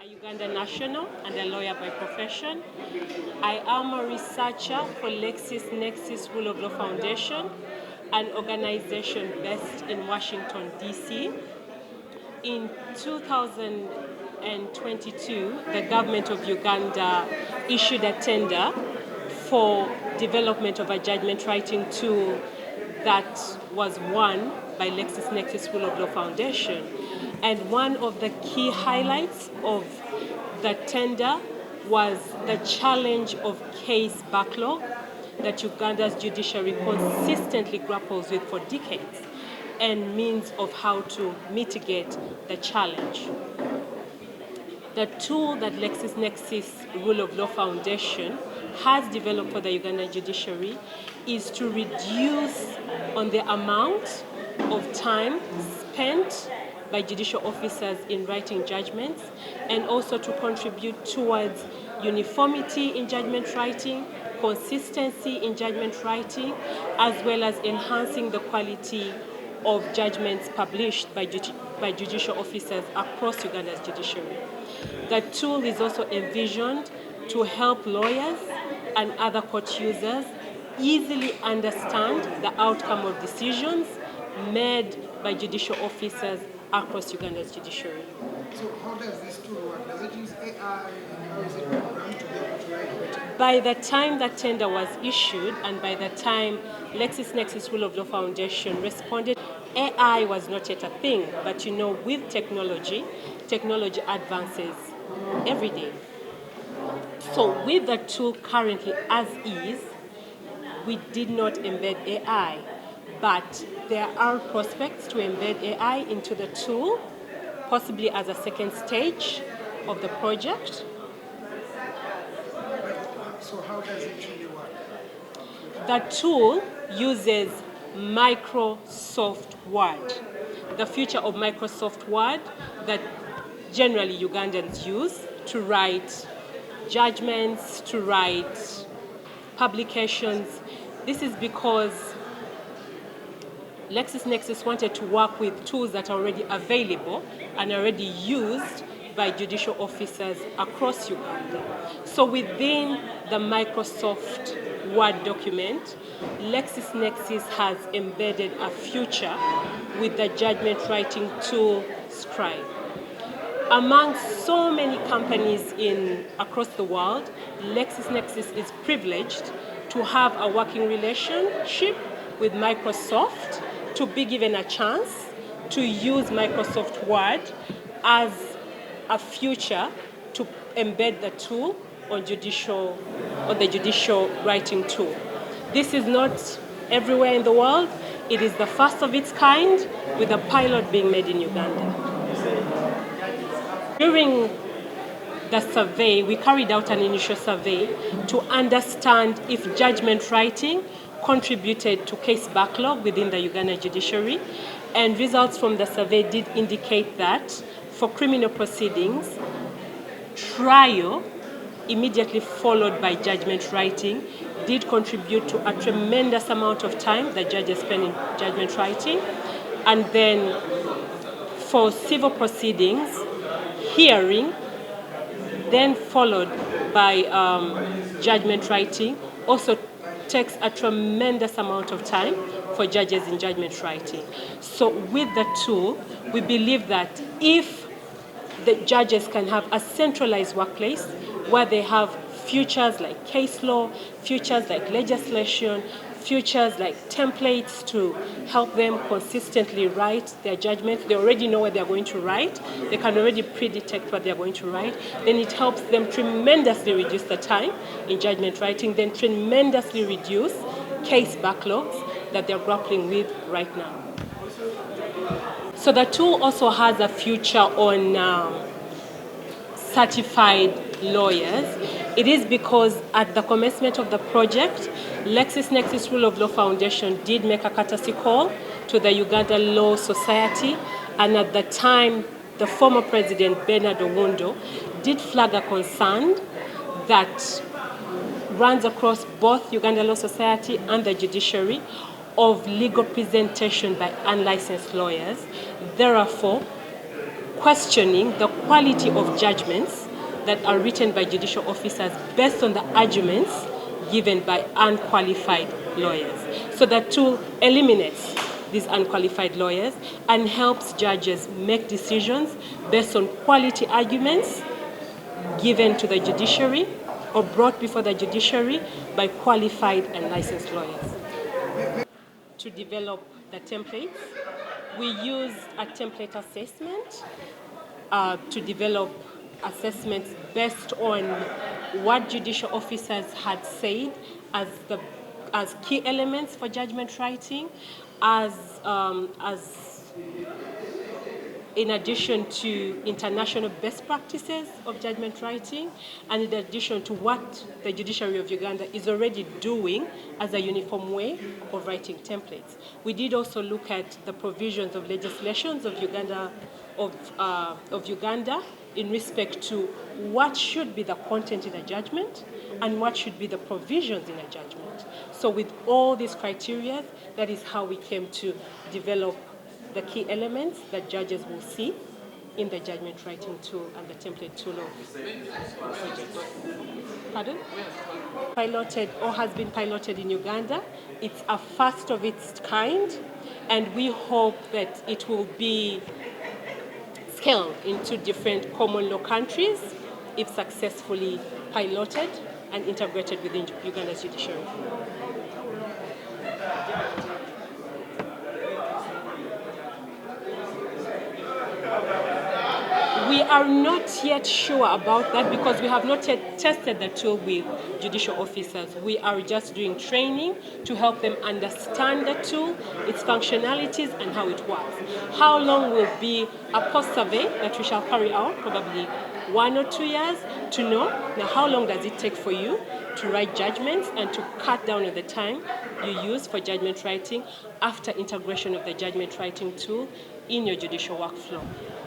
a Uganda national and a lawyer by profession. I am a researcher for LexisNexis Rule of Law Foundation, an organization based in Washington, D.C. In 2022, the government of Uganda issued a tender for development of a judgment writing tool that was won by LexisNexis Rule of Law Foundation. And one of the key highlights of the tender was the challenge of case backlog that Uganda's judiciary consistently grapples with for decades, and means of how to mitigate the challenge. The tool that LexisNexis Rule of Law Foundation has developed for the Ugandan judiciary is to reduce on the amount of time spent by judicial officers in writing judgments, and also to contribute towards uniformity in judgment writing, consistency in judgment writing, as well as enhancing the quality of judgments published by judicial officers across Uganda's judiciary. The tool is also envisioned to help lawyers and other court users easily understand the outcome of decisions made by judicial officers across Uganda's judiciary. So how does this tool work? Does it use AI? How is it programmed to be able to write it? By the time that tender was issued and by the time LexisNexis Rule of Law Foundation responded, AI was not yet a thing, but with technology advances every day. So with the tool currently as is, we did not embed AI, but there are prospects to embed AI into the tool, possibly as a second stage of the project. So how does it really work? The tool uses Microsoft Word, the feature of Microsoft Word that generally Ugandans use to write judgments, to write publications. This is because LexisNexis wanted to work with tools that are already available and already used by judicial officers across Uganda. So within the Microsoft Word document, LexisNexis has embedded a feature with the judgment writing tool Scribe. Among so many companies across the world, LexisNexis is privileged to have a working relationship with Microsoft, to be given a chance to use Microsoft Word as a feature to embed the tool on the judicial writing tool. This is not everywhere in the world. It is the first of its kind, with a pilot being made in Uganda. During the survey, we carried out an initial survey to understand if judgment writing contributed to case backlog within the Uganda judiciary, and results from the survey did indicate that for criminal proceedings, trial immediately followed by judgment writing did contribute to a tremendous amount of time that judges spend in judgment writing. And then for civil proceedings, hearing, then followed by judgment writing, also takes a tremendous amount of time for judges in judgment writing. So with the tool, we believe that if the judges can have a centralized workplace where they have features like case law, features like legislation, features like templates to help them consistently write their judgments. They already know what they're going to write. They can already pre-detect what they're going to write. Then it helps them tremendously reduce the time in judgment writing, then tremendously reduce case backlogs that they're grappling with right now. So the tool also has a feature on certified lawyers. It is because at the commencement of the project, LexisNexis Rule of Law Foundation did make a courtesy call to the Uganda Law Society, and at the time, the former president, Bernard Owundo, did flag a concern that runs across both Uganda Law Society and the judiciary of legal presentation by unlicensed lawyers. Therefore, questioning the quality of judgments that are written by judicial officers based on the arguments given by unqualified lawyers. So the tool eliminates these unqualified lawyers and helps judges make decisions based on quality arguments given to the judiciary or brought before the judiciary by qualified and licensed lawyers. To develop the templates, we used a template assessment to develop assessments based on what judicial officers had said as key elements for judgment writing, as in addition to international best practices of judgment writing, and in addition to what the Judiciary of Uganda is already doing as a uniform way of writing templates. We did also look at the provisions of legislations of Uganda, in respect to what should be the content in a judgment and what should be the provisions in a judgment. So with all these criteria, that is how we came to develop the key elements that judges will see in the judgment writing tool and the template tool of project. Pardon? Piloted or has been piloted in Uganda. It's a first of its kind, and we hope that it will be scaled into different common law countries if successfully piloted and integrated within Uganda's judiciary. We are not yet sure about that because we have not yet tested the tool with judicial officers. We are just doing training to help them understand the tool, its functionalities, and how it works. How long will be a post-survey that we shall carry out, probably 1 or 2 years, to know now how long does it take for you to write judgments and to cut down on the time you use for judgment writing after integration of the judgment writing tool in your judicial workflow.